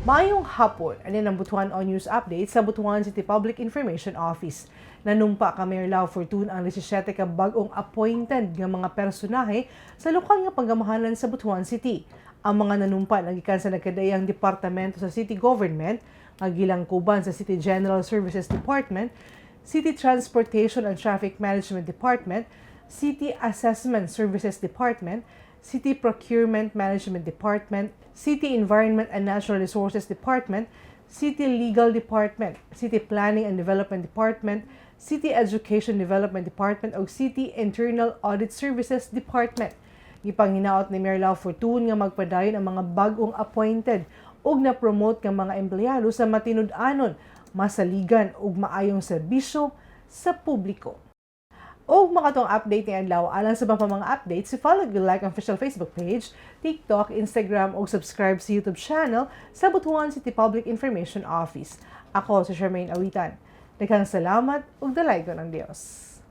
Mayong hapon, anin ang Butuan On News Update sa Butuan City Public Information Office. Nanumpa ka Mayor Lau Fortun ang 17 ka bagong appointed nga mga personahe sa lokal nga panggamahalan sa Butuan City. Ang mga nanumpa nagikan sa nagkadayang departamento sa City Government, nga gilangkuban sa City General Services Department, City Transportation and Traffic Management Department, City Assessment Services Department, City Procurement Management Department, City Environment and Natural Resources Department, City Legal Department, City Planning and Development Department, City Education Development Department o City Internal Audit Services Department. Gipanginaot ni Mayor Lau Fortun nga magpadayon ang mga bagong appointed ug na-promote nga mga empleyado sa matinud-anon, masaligan ug maayong serbisyo sa publiko. O makatong update ni Adlaw alang sa mga updates, follow and like ang official Facebook page, TikTok, Instagram o subscribe sa YouTube channel sa Butuan City Public Information Office. Ako si Charmaine Awitan. Daghang salamat ug dalaygon ang Dios.